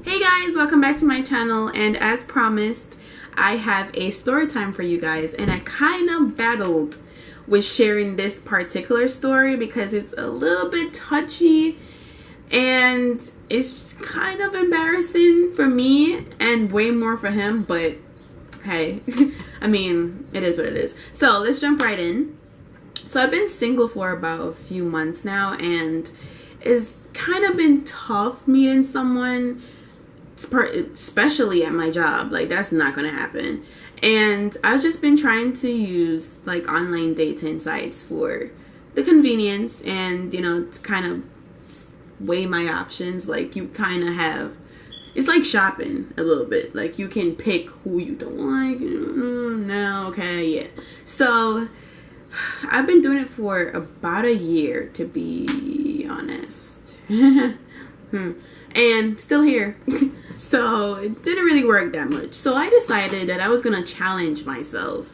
Hey guys, welcome back to my channel, and as promised, I have a story time for you guys, and I kind of battled with sharing this particular story because it's a little bit touchy and it's kind of embarrassing for me and way more for him, but hey, I mean, it is what it is. So let's jump right in. So I've been single for about a few months now, and it's kind of been tough meeting someone, especially at my job. Like, that's not gonna happen. And I've just been trying to use like online dating sites for the convenience and, you know, to kind of weigh my options. Like, you kind of have, it's like shopping a little bit. Like, you can pick who you don't like. No, okay, yeah. So I've been doing it for about a year, to be honest. And still here. So it didn't really work that much. So I decided that I was gonna challenge myself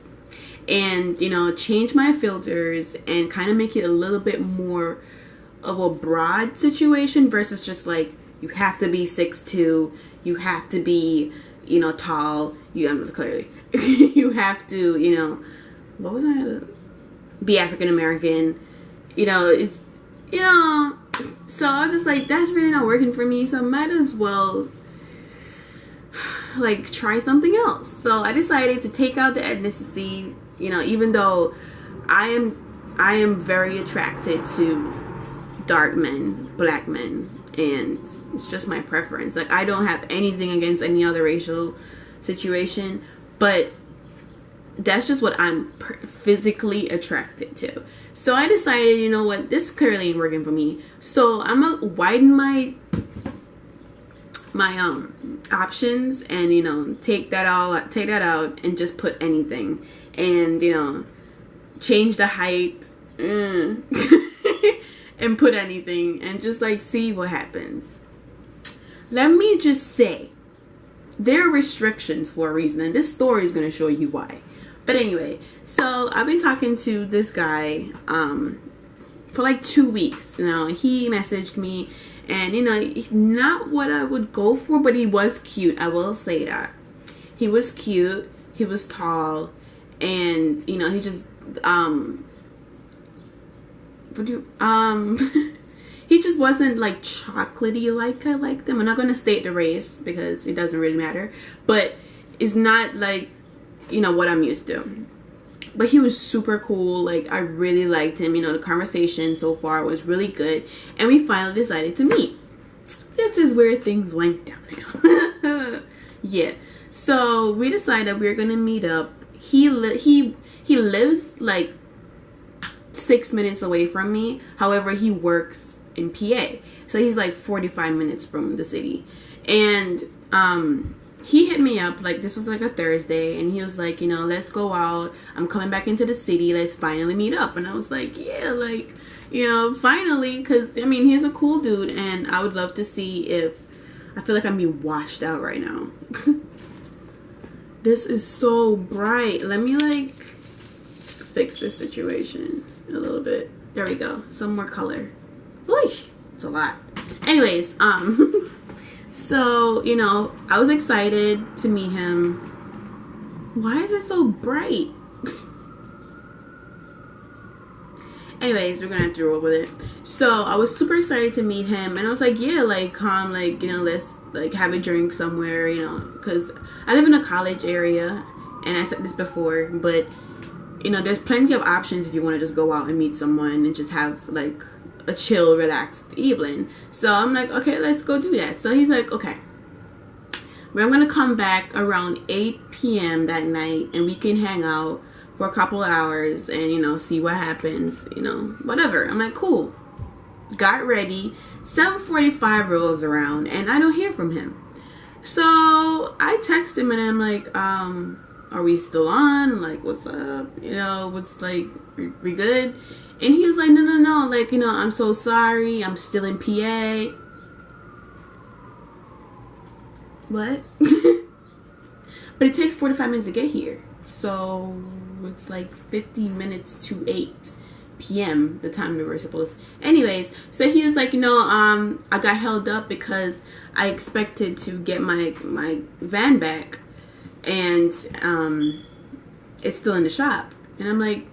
and, you know, change my filters and kind of make it a little bit more of a broad situation versus just like, you have to be 6'2", you have to be, you know, tall, clearly you have to, you know, what was I, be African American, you know, it's, you know. So I was just like, that's really not working for me, so might as well like try something else. So I decided to take out the ethnicity, you know, even though I am very attracted to dark men, black men, and it's just my preference. Like, I don't have anything against any other racial situation, but that's just what I'm physically attracted to. So I decided, you know what, this clearly ain't working for me. So I'm gonna widen my options and, you know, take that out and just put anything, and, you know, change the height and put anything and just like see what happens. Let me just say, there are restrictions for a reason, and this story is gonna show you why. But anyway, so I've been talking to this guy for like 2 weeks now. He messaged me, and, you know, not what I would go for, but he was cute. I will say that. He was cute. He was tall, and, you know, he just he just wasn't like chocolatey like I liked him. I'm not gonna state the race because it doesn't really matter, but it's not like, you know, what I'm used to. But he was super cool. Like, I really liked him. You know, the conversation so far was really good, and we finally decided to meet. This is where things went downhill. Yeah, so we decided we were gonna meet up. He lives like 6 minutes away from me. However, he works in PA, so he's like 45 minutes from the city. And he hit me up, like, this was like a Thursday, and he was like, you know, let's go out, I'm coming back into the city, let's finally meet up. And I was like, yeah, like, you know, finally, because, I mean, he's a cool dude, and I would love to see if, I feel like I'm being washed out right now. This is so bright. Let me, like, fix this situation a little bit. There we go. Some more color. Whoosh! It's a lot. Anyways, so, you know, I was excited to meet him. Why is it so bright? Anyways, we're gonna have to roll with it. So I was super excited to meet him, and I was like, yeah, like, come, like, you know, let's like have a drink somewhere, you know, because I live in a college area, and I said this before, but, you know, there's plenty of options if you want to just go out and meet someone and just have like a chill, relaxed evening. So I'm like, okay, let's go do that. So he's like, okay, we're gonna come back around 8 p.m. that night, and we can hang out for a couple of hours and, you know, see what happens, you know, whatever. I'm like, cool. Got ready. 7:45 rolls around, and I don't hear from him. So I text him, and I'm like, are we still on? Like, what's up? You know, what's, like, we good? And he was like, no, like, you know, I'm so sorry, I'm still in PA. What? But it takes 45 minutes to get here, so it's like 50 minutes to 8. p.m. the time we were supposed. Anyways, so he was like, I got held up because I expected to get my van back, and it's still in the shop. And I'm like,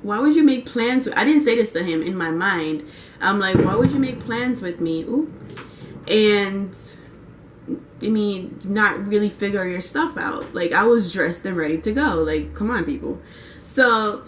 why would you make plans I didn't say this to him in my mind. I'm like, why would you make plans with me? Ooh. And I mean, not really figure your stuff out. Like, I was dressed and ready to go. Like, come on, people. So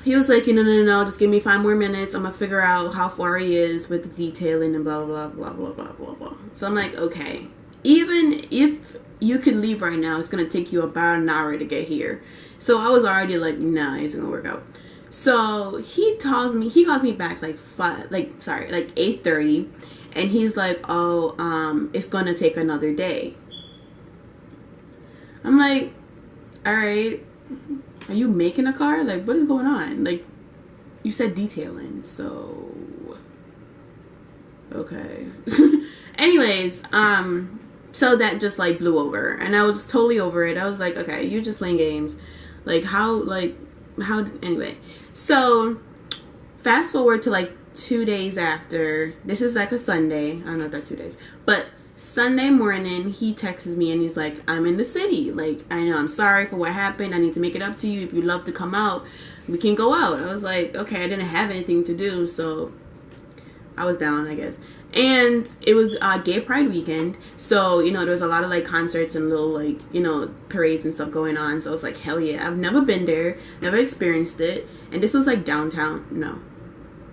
he was like, no, just give me 5 more minutes. I'm gonna figure out how far he is with the detailing and blah blah blah blah blah blah blah. So I'm like, okay, even if you could leave right now, it's gonna take you about an hour to get here. So I was already like, nah, it's gonna work out. So he calls me back like 8:30, and he's like, oh, it's gonna take another day. I'm like, all right, are you making a car? Like, what is going on? Like, you said detailing, so okay. Anyways, so that just like blew over, and I was totally over it. I was like, okay, you're just playing games. Like, how, anyway. So, fast forward to like 2 days after. This is like a Sunday. I don't know if that's 2 days. But Sunday morning, he texts me and he's like, I'm in the city. Like, I know, I'm sorry for what happened. I need to make it up to you. If you'd love to come out, we can go out. I was like, okay, I didn't have anything to do, so I was down, I guess. And it was Gay Pride weekend, so there was a lot of like concerts and little like parades and stuff going on. So I was like, hell yeah, I've never been there, never experienced it. And this was like downtown. No,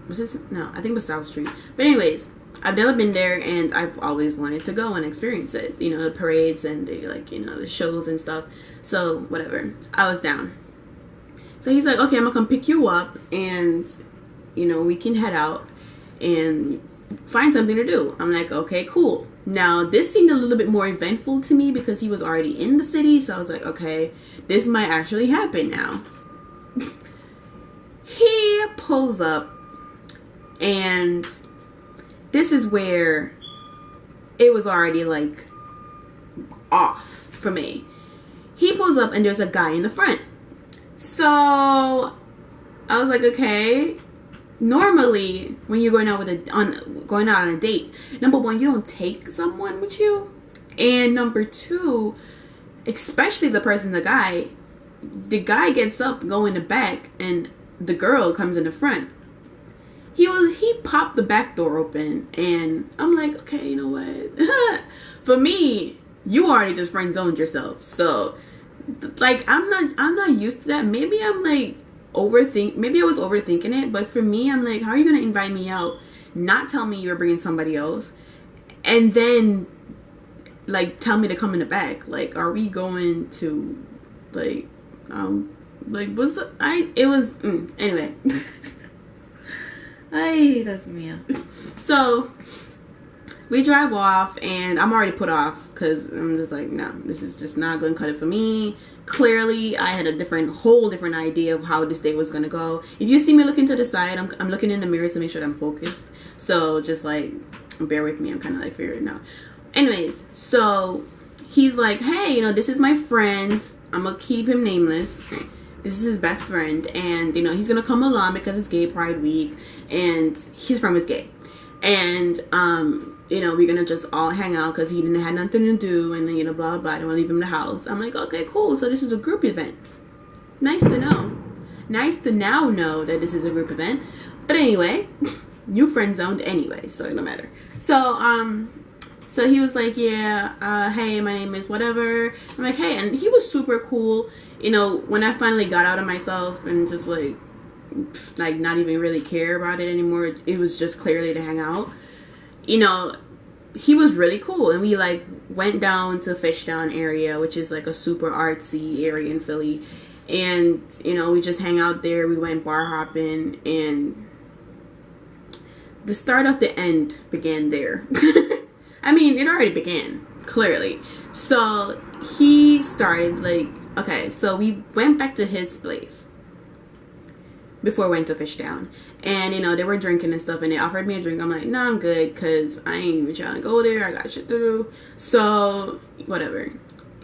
was this? No, I think it was South Street. But anyways, I've never been there, and I've always wanted to go and experience it. The parades and the shows and stuff. So whatever, I was down. So he's like, okay, I'm gonna come pick you up, and we can head out and find something to do. I'm like, okay, cool. Now, this seemed a little bit more eventful to me because he was already in the city, so I was like, okay, this might actually happen now. He pulls up, and this is where it was already, like, off for me. He pulls up, and there's a guy in the front. So, I was like, okay. Normally, when you're going out on a date, number one, you don't take someone with you, and number two, especially the guy gets up, go in the back, and the girl comes in the front. He popped the back door open, and I'm like, okay, you know what? For me, you already just friend zoned yourself, so like I'm not used to that. Maybe I'm like. Maybe I was overthinking it, but for me, I'm like, how are you gonna invite me out, not tell me you're bringing somebody else, and then like tell me to come in the back? Like, are we going to anyway. Ay, Dios mío. So we drive off, and I'm already put off because I'm just like, no, this is just not going to cut it for me. Clearly, I had a whole different idea of how this day was going to go. If you see me looking to the side, I'm looking in the mirror to make sure that I'm focused. So just like, bear with me. I'm kind of like figuring it out. Anyways, so he's like, hey, this is my friend. I'm going to keep him nameless. This is his best friend. And, he's going to come along because it's Gay Pride Week. And he's from his gay. And, we're gonna just all hang out because he didn't have nothing to do, and then blah blah blah. I don't want to leave him in the house. I'm like, okay, cool. So this is a group event. Nice to know. Nice to now know that this is a group event. But anyway, you friend zoned anyway, so it don't matter. So he was like, yeah, hey, my name is whatever. I'm like, hey, and he was super cool. When I finally got out of myself and just like not even really care about it anymore. It was just clearly to hang out. He was really cool, and we like went down to Fishtown area, which is like a super artsy area in Philly, and we just hang out there. We went bar hopping, and the start of the end began there. I mean, it already began, clearly. So he started like, okay, so we went back to his place before we went to Fishtown. And, they were drinking and stuff, and they offered me a drink. I'm like, no, I'm good, because I ain't even trying to go there. I got shit to do. So, whatever.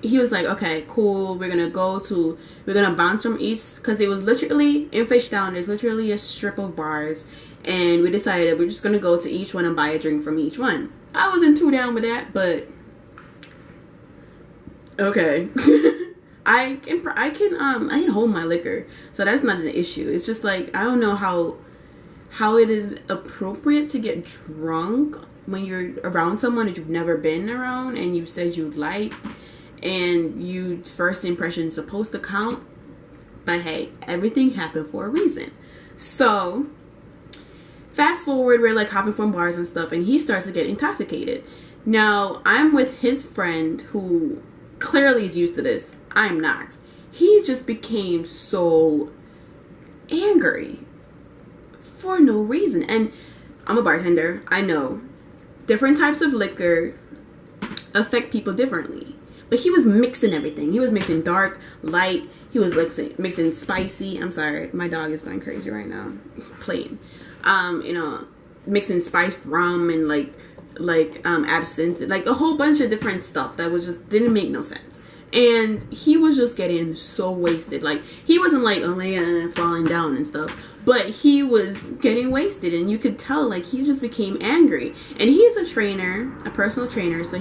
he was like, okay, cool, we're gonna bounce from each, because it was literally, in Fishtown, there's literally a strip of bars, and we decided that we're just gonna go to each one and buy a drink from each one. I wasn't too down with that, but okay. I can hold my liquor, so that's not an issue. It's just like, I don't know how it is appropriate to get drunk when you're around someone that you've never been around and you said you like, and you first impression is supposed to count. But hey, everything happened for a reason. So fast forward, we're like hopping from bars and stuff, and he starts to get intoxicated. Now I'm with his friend who clearly is used to this. I'm not. He just became so angry for no reason. And I'm a bartender. I know different types of liquor affect people differently. But he was mixing everything. He was mixing dark, light. He was like mixing spicy. I'm sorry, my dog is going crazy right now. Playing, mixing spiced rum and like absinthe, like a whole bunch of different stuff that was just didn't make no sense. And he was just getting so wasted. Like, he wasn't like, oh my god, falling down and stuff, but he was getting wasted, and you could tell like he just became angry. And he's a trainer, a personal trainer, so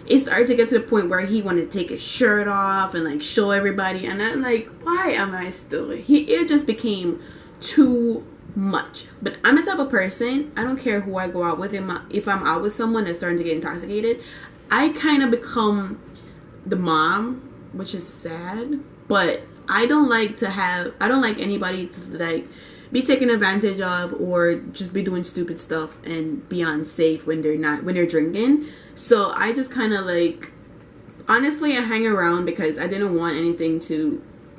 it started to get to the point where he wanted to take his shirt off and like show everybody, and I'm like, why am I still it just became too much. But I'm the type of person, I don't care who I go out with. If I'm out with someone that's starting to get intoxicated, I kind of become the mom, which is sad, but I don't like anybody to like be taken advantage of or just be doing stupid stuff and be unsafe when they're drinking. So I just kind of like, honestly, I hang around because I didn't want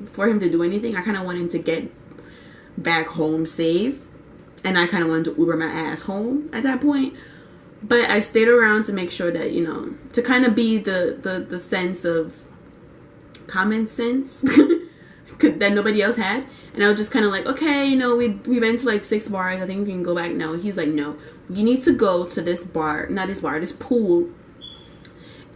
for him to do anything. I kind of wanted to get back home safe, and I kind of wanted to Uber my ass home at that point. But I stayed around to make sure that, to kind of be the sense of common sense that nobody else had. And I was just kind of like, okay, we went to like 6 bars. I think we can go back now. He's like, no, you need to go to this pool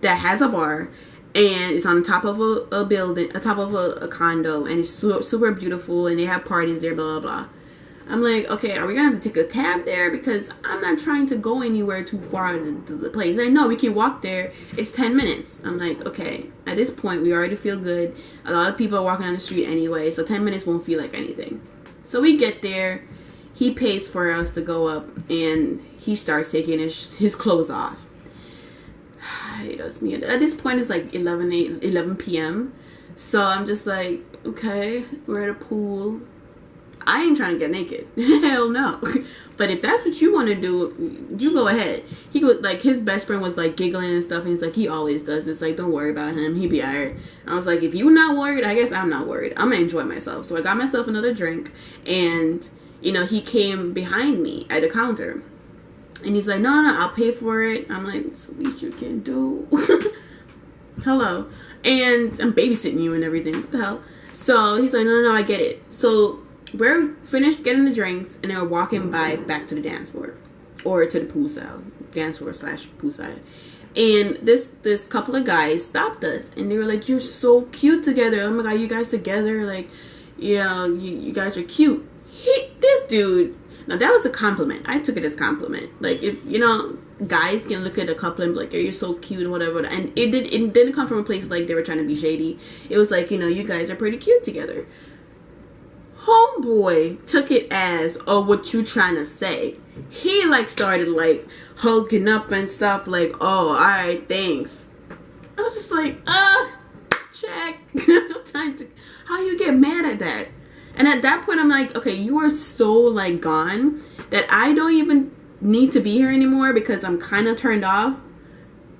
that has a bar, and it's on top of a building, on top of a condo, and it's super beautiful, and they have parties there, blah, blah, blah. I'm like, okay, are we gonna have to take a cab there? Because I'm not trying to go anywhere too far to the place. Like, no, we can walk there. It's 10 minutes. I'm like, okay, at this point, we already feel good. A lot of people are walking on the street anyway, so 10 minutes won't feel like anything. So we get there. He pays for us to go up, and he starts taking his clothes off. It does me. At this point, it's like 11 p.m. So I'm just like, okay, we're at a pool. I ain't trying to get naked. Hell no. But if that's what you want to do, you go ahead. He was like, his best friend was like giggling and stuff, and he's like, he always does. It's like, don't worry about him. He be alright. I was like, if you're not worried, I guess I'm not worried. I'm gonna enjoy myself. So I got myself another drink, and he came behind me at the counter, and he's like, no, I'll pay for it. I'm like, it's the least you can do. Hello. And I'm babysitting you and everything. What the hell? So he's like, no, I get it. So we're finished getting the drinks, and then we're walking back to the dance floor, or to the poolside, dance floor / poolside. And this couple of guys stopped us, and they were like, you're so cute together. Oh my god, you guys together, like, you guys are cute. This dude, now that was a compliment. I took it as a compliment. Like, if guys can look at a couple and be like, you're so cute and whatever. And it didn't come from a place like they were trying to be shady. It was like, you guys are pretty cute together. Homeboy took it as, oh, what you trying to say? He like started like hulking up and stuff, like, oh, alright, thanks. I was just like, check. No time to. How you get mad at that? And at that point, I'm like, okay, you are so like gone that I don't even need to be here anymore because I'm kind of turned off.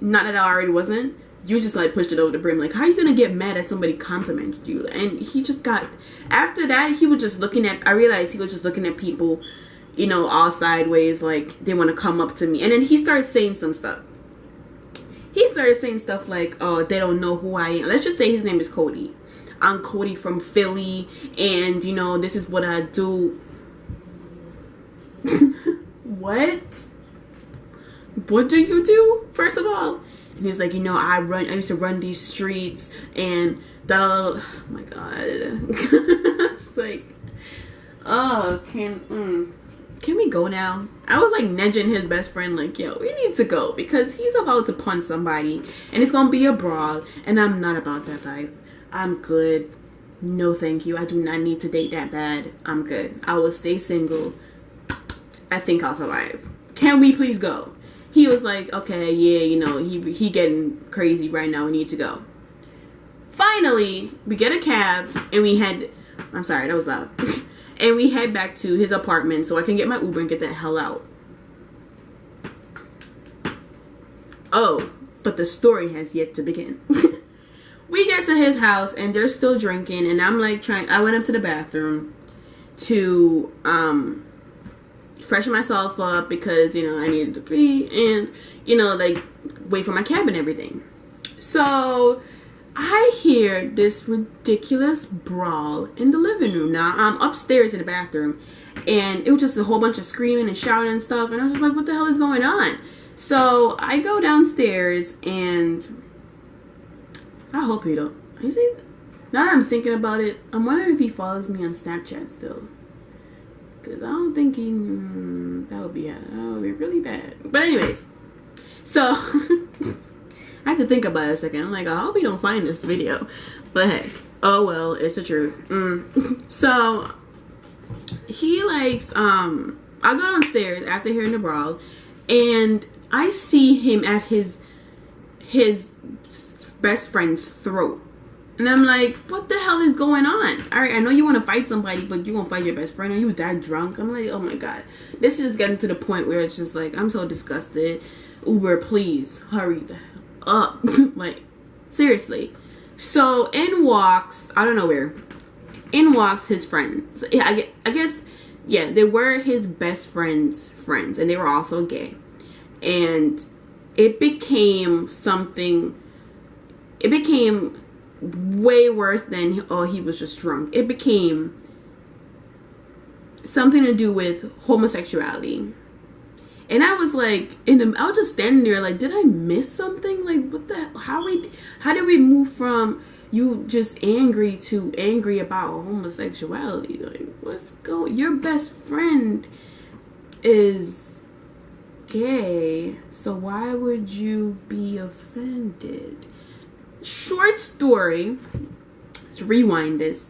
Not that I already wasn't. You just like pushed it over the brim. Like, how are you gonna get mad at somebody complimented you? And he just got, after that, he was just I realized he was just looking at people, all sideways, like they want to come up to me. And then he started saying some stuff. He started saying stuff like, oh, they don't know who I am. Let's just say his name is Cody. I'm Cody from Philly, and this is what I do. What? What do you do? First of all, He's like, I used to run these streets and oh my god. It's like, oh, can we go now? I was like nudging his best friend like, yo, we need to go because he's about to punch somebody and it's gonna be a brawl and I'm not about that life. I'm good. No thank you. I do not need to date that bad. I'm good. I will stay single. I think I'll survive. Can we please go? He was like, okay, yeah, he getting crazy right now. We need to go. Finally, we get a cab and we head. I'm sorry, that was loud. And we head back to his apartment so I can get my Uber and get the hell out. Oh, but the story has yet to begin. We get to his house and they're still drinking and I'm like I went up to the bathroom to freshen myself up because, I needed to pee and, like wait for my cab and everything. So I hear this ridiculous brawl in the living room. Now I'm upstairs in the bathroom and it was just a whole bunch of screaming and shouting and stuff. And I was just like, what the hell is going on? So I go downstairs and I hope he don't. Now that I'm thinking about it, I'm wondering if he follows me on Snapchat still. Because I don't think that would be really bad. But anyways, so I had to think about it a second. I'm like, I hope you don't find this video. But hey, oh well, it's the truth. So he likes, I go downstairs after hearing the brawl, and I see him at his best friend's throat. And I'm like, what the hell is going on? Alright, I know you want to fight somebody, but you won't fight your best friend. Are you that drunk? I'm like, oh my god. This is getting to the point where it's just like, I'm so disgusted. Uber, please, hurry the hell up. Like, seriously. So, in walks, I don't know where. In walks his friend. So, yeah, I guess, yeah, they were his best friend's friends. And they were also gay. And it became way worse than he was just drunk. It became something to do with homosexuality. And I was like, I was just standing there like, did I miss something? Like, what the, how did we move from you just angry to angry about homosexuality? Like, your best friend is gay, so why would you be offended? Short story, let's rewind this.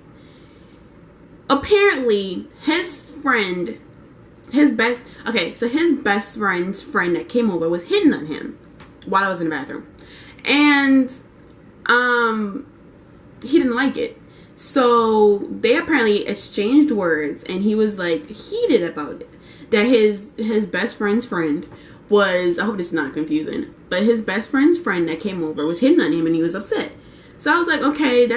Apparently, his best friend's friend that came over was hitting on him while I was in the bathroom. And, he didn't like it. So, they apparently exchanged words, and he was, like, heated about it. That his best friend's friend was, I hope it's not confusing, but his best friend's friend that came over was hitting on him and he was upset. So I was like, okay,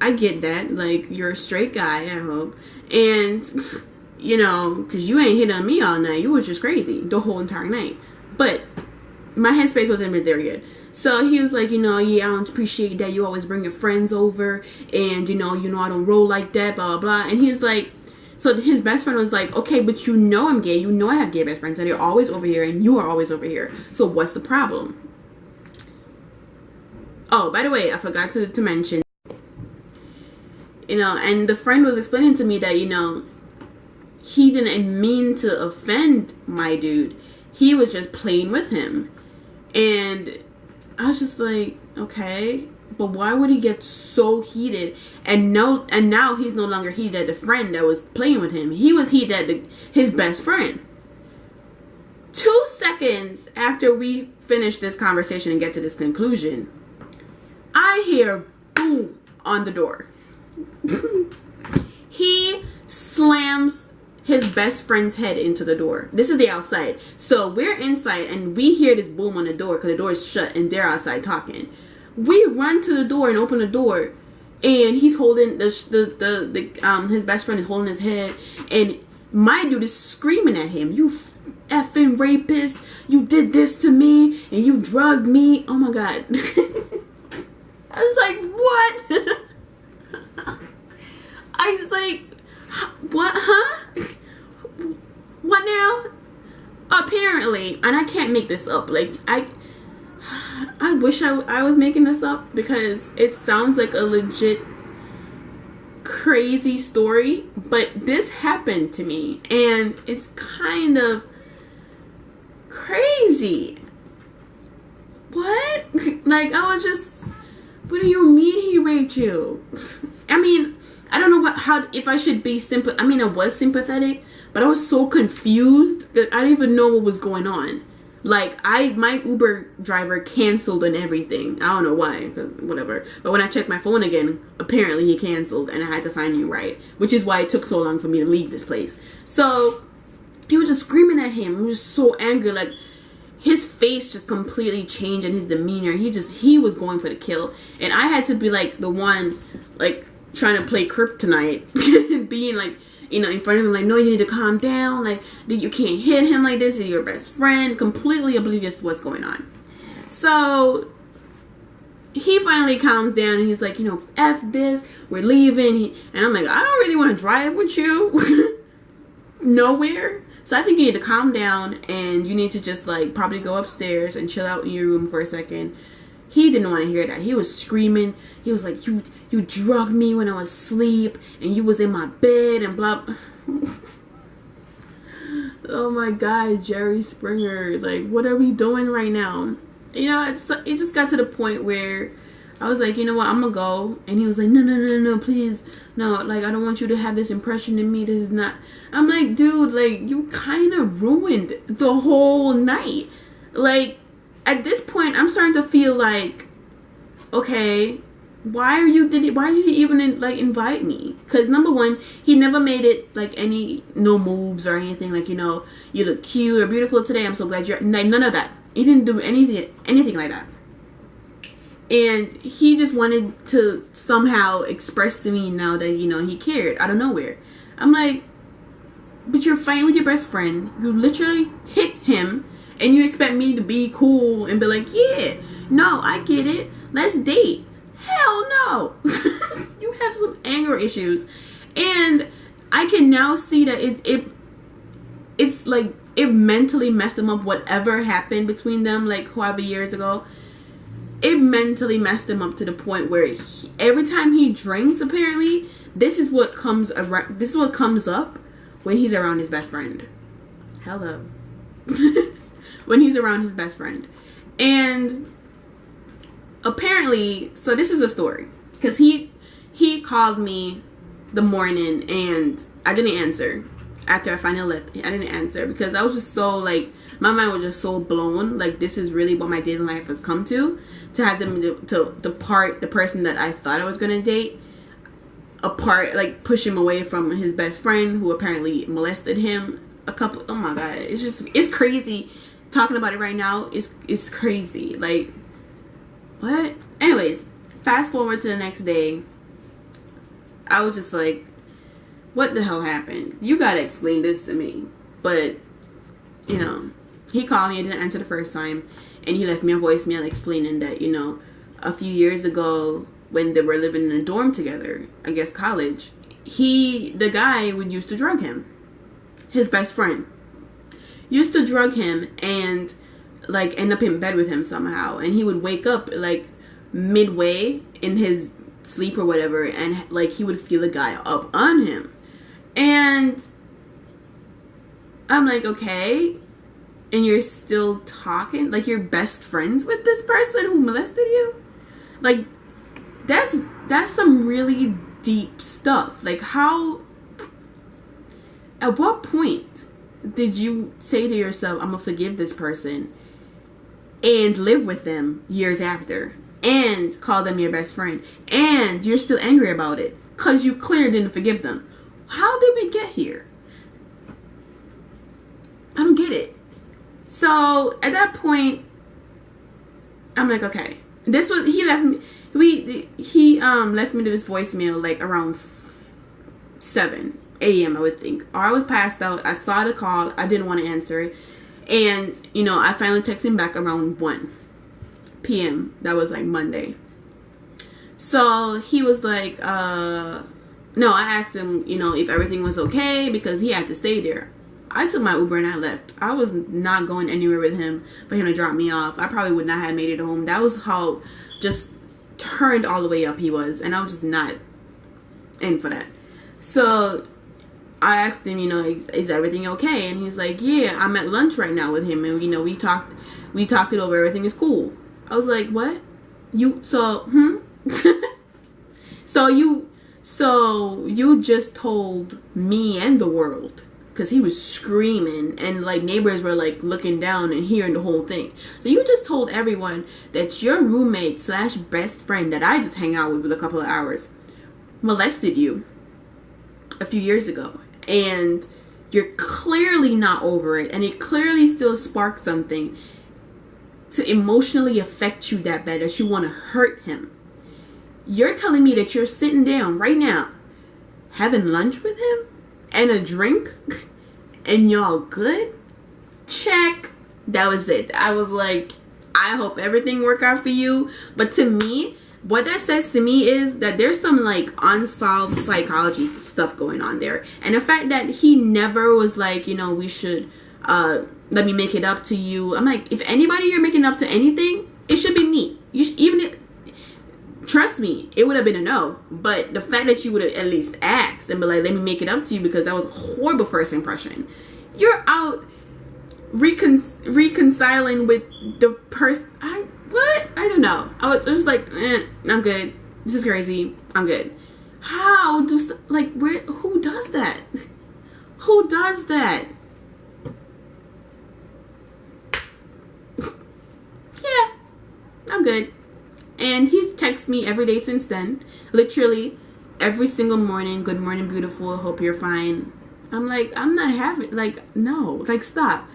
I get that. Like, you're a straight guy, I hope. And, because you ain't hit on me all night. You was just crazy the whole entire night. But my headspace wasn't even there yet. So he was like, yeah, I don't appreciate that. You always bring your friends over. And, I don't roll like that, blah, blah, blah. And he's like, so his best friend was like, okay, but I'm gay. I have gay best friends. And they're always over here. And you are always over here. So what's the problem? Oh, by the way, I forgot to mention, and the friend was explaining to me that, he didn't mean to offend my dude. He was just playing with him. And I was just like, okay, but why would he get so heated? And now he's no longer heated at the friend that was playing with him. He was heated at his best friend. 2 seconds after we finish this conversation and get to this conclusion, I hear boom on the door. He slams his best friend's head into the door. This is the outside. So we're inside and we hear this boom on the door because the door is shut and they're outside talking. We run to the door and open the door, and he's holding his best friend is holding his head, and my dude is screaming at him, "You effing rapist! You did this to me, and you drugged me!" Oh my god! I was like, what? I was like, what? Huh? What now? Apparently, and I can't make this up. Like I wish I was making this up because it sounds like a legit crazy story, but this happened to me and it's kind of crazy. What? Like, I was just, what do you mean he raped you? I mean, I don't know if I should be I mean, I was sympathetic, but I was so confused that I didn't even know what was going on. Like, my Uber driver canceled and everything. I don't know why, because whatever. But when I checked my phone again, apparently he canceled and I had to find you right. Which is why it took so long for me to leave this place. So, he was just screaming at him. He was just so angry. Like, his face just completely changed and his demeanor. He was going for the kill. And I had to be, like, the one, like, trying to play kryptonite. Being, like, you know, in front of him, like, no, you need to calm down. Like, you can't hit him like this. He's your best friend. Completely oblivious to what's going on. So, he finally calms down and he's like, you know, F this. We're leaving. And I'm like, I don't really want to drive with you. Nowhere. So I think you need to calm down and you need to just, like, probably go upstairs and chill out in your room for a second. He didn't want to hear that. He was screaming. He was like, you drugged me when I was asleep and you was in my bed and blah. Oh my God, Jerry Springer. Like, what are we doing right now? You know, it just got to the point where I was like, you know what, I'm gonna go. And he was like, no, please. No, like, I don't want you to have this impression in me. This is not. I'm like, dude, like, you kind of ruined the whole night. Like, at this point, I'm starting to feel like, okay, why did you even, like, invite me? Because, number one, he never made it, like, no moves or anything. Like, you know, you look cute or beautiful today. I'm so glad you're, like, none of that. He didn't do anything like that. And he just wanted to somehow express to me now that, you know, he cared out of nowhere. I'm like, but you're fighting with your best friend. You literally hit him. And you expect me to be cool and be like, yeah, no, I get it. Let's date. Hell no. You have some anger issues. And I can now see that it's like, it mentally messed him up. Whatever happened between them, like, however years ago. It mentally messed him up to the point where every time he drinks, apparently, this is what comes up when he's around his best friend. Hello. When he's around his best friend. And apparently, so this is a story. Because he called me the morning and I didn't answer. After I finally left, I didn't answer because I was just so, like, my mind was just so blown. Like, this is really what my dating life has come to have them to part the person that I thought I was going to date apart, like, push him away from his best friend who apparently molested him. Oh my God, it's crazy. Talking about it right now is crazy. Like, what? Anyways, fast forward to the next day. I was just like, what the hell happened? You gotta explain this to me. But, you know, he called me. I didn't answer the first time. And he left me a voicemail explaining that, you know, a few years ago when they were living in a dorm together, I guess college, the guy would used to drug him. His best friend used to drug him and, like, end up in bed with him somehow. And he would wake up, like, midway in his sleep or whatever, and, like, he would feel the guy up on him. And I'm like, okay, and you're still talking? Like, you're best friends with this person who molested you? Like, that's some really deep stuff. Like, how, at what point did you say to yourself, I'm gonna forgive this person and live with them years after and call them your best friend and you're still angry about it because you clearly didn't forgive them? How did we get here? I don't get it. So at that point, I'm like, okay, he left me this voicemail like around 7 a.m. I would think, or I was passed out. I saw the call. I didn't want to answer it. And, you know, I finally texted him back around 1 p.m. That was like Monday. So he was like, no, I asked him, you know, if everything was okay because he had to stay there. I took my Uber and I left. I was not going anywhere with him for him to drop me off. I probably would not have made it home. That was how just turned all the way up he was, and I was just not in for that. So I asked him, is everything okay? And he's like, yeah, I'm at lunch right now with him, and we talked it over. Everything is cool. I was like, what? So you just told me and the world, because he was screaming and like neighbors were like looking down and hearing the whole thing. So you just told everyone that your roommate / best friend that I just hang out with a couple of hours molested you a few years ago, and you're clearly not over it, and it clearly still sparked something to emotionally affect you that bad that you want to hurt him. You're telling me that you're sitting down right now having lunch with him and a drink and y'all good? Check. That was it. I was like, I hope everything work out for you. But to me, what that says to me is that there's some like unsolved psychology stuff going on there. And the fact that he never was like, we should let me make it up to you. I'm like, if anybody you're making up to anything, it should be me. Trust me, it would have been a no. But the fact that you would have at least asked and be like, let me make it up to you because that was a horrible first impression. You're out reconciling with the person. I don't know. I was just like, I'm good. This is crazy. I'm good. Who does that? Who does that? Yeah, I'm good. And he's texted me every day since then. Literally every single morning. Good morning, beautiful. Hope you're fine. I'm like, I'm not having, no. Stop.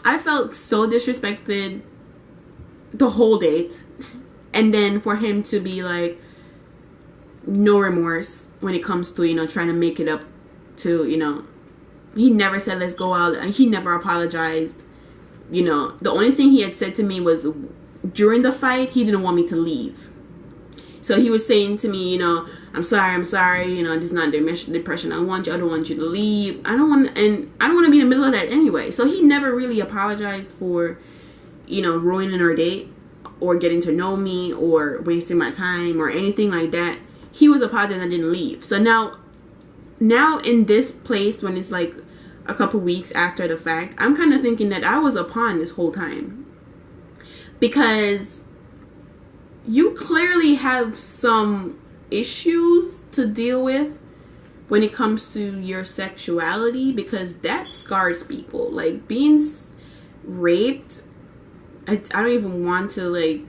I felt so disrespected the whole date. And then for him to be like, no remorse when it comes to, trying to make it up to, he never said let's go out. And he never apologized. The only thing he had said to me was, during the fight, he didn't want me to leave. So he was saying to me, I'm sorry, this is not the depression I don't want you to leave. I don't want to be in the middle of that anyway. So he never really apologized for, ruining our date or getting to know me or wasting my time or anything like that. He was apologizing I didn't leave. So now in this place, when it's like a couple weeks after the fact, I'm kind of thinking that I was a pawn this whole time. Because you clearly have some issues to deal with when it comes to your sexuality, because that scars people. Like being raped, I don't even want to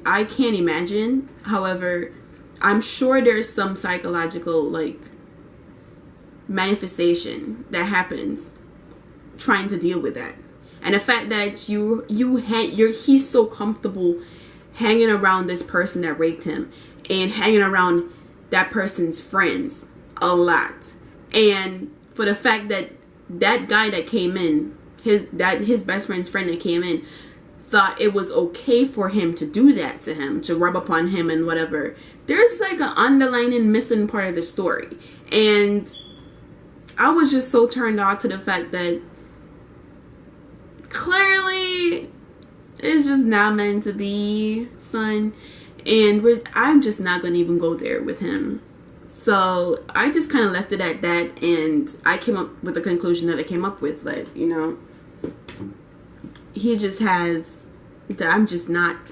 I can't imagine. However, I'm sure there's some psychological manifestation that happens trying to deal with that. And the fact that he's so comfortable hanging around this person that raped him and hanging around that person's friends a lot. And for the fact that that guy that came in, his best friend's friend that came in, thought it was okay for him to do that to him, to rub upon him and whatever. There's an underlining missing part of the story. And I was just so turned off to the fact that clearly it's just not meant to be, son. And I'm just not going to even go there with him. So I just kind of left it at that. And I came up with the conclusion that I came up with. He just has, that I'm just not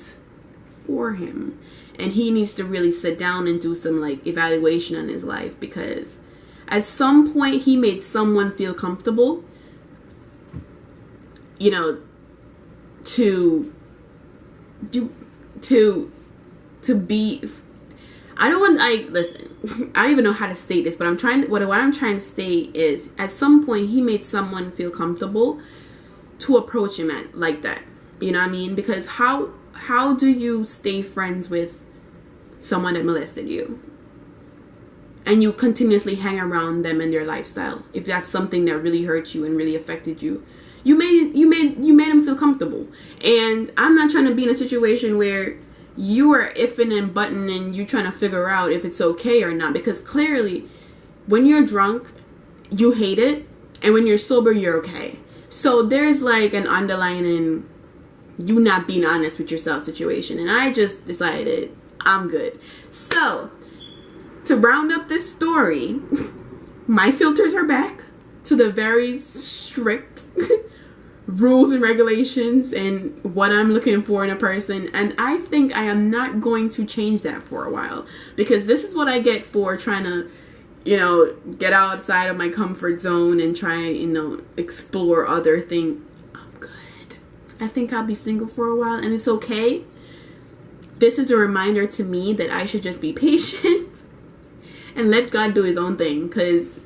for him. And he needs to really sit down and do some evaluation on his life. Because at some point he made someone feel comfortable, to be, listen, I don't even know how to state this, but what I'm trying to state is, at some point he made someone feel comfortable to approach him like that. You know what I mean? Because how do you stay friends with someone that molested you? And you continuously hang around them and their lifestyle, if that's something that really hurt you and really affected you. You made him feel comfortable. And I'm not trying to be in a situation where you are iffing and butting and you trying to figure out if it's okay or not. Because clearly, when you're drunk, you hate it. and when you're sober, you're okay. So there's like an underlying you not being honest with yourself situation, and I just decided I'm good. So to round up this story, my filters are back to the very strict rules and regulations and what I'm looking for in a person, and I think I am not going to change that for a while, because this is what I get for trying to, you know, get outside of my comfort zone and try, you know, explore other things. I'm good. I think I'll be single for a while, and it's okay. This is a reminder to me that I should just be patient and let God do his own thing, because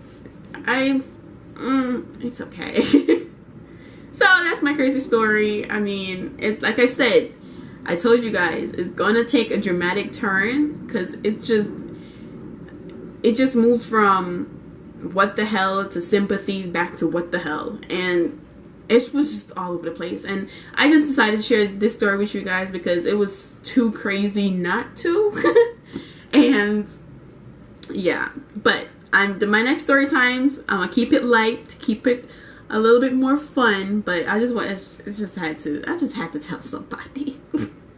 it's okay. So that's my crazy story. I mean, like I said, I told you guys, it's gonna take a dramatic turn, because it just moves from what the hell to sympathy back to what the hell, and it was just all over the place. And I just decided to share this story with you guys because it was too crazy not to. And yeah, but my next story times, I'm gonna keep it light, keep it a little bit more fun, but I just had to tell somebody.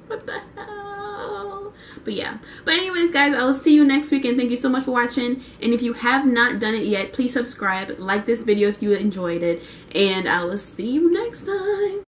What the hell? But yeah. But anyways, guys, I will see you next week, and thank you so much for watching. And if you have not done it yet, please subscribe, like this video if you enjoyed it, and I will see you next time.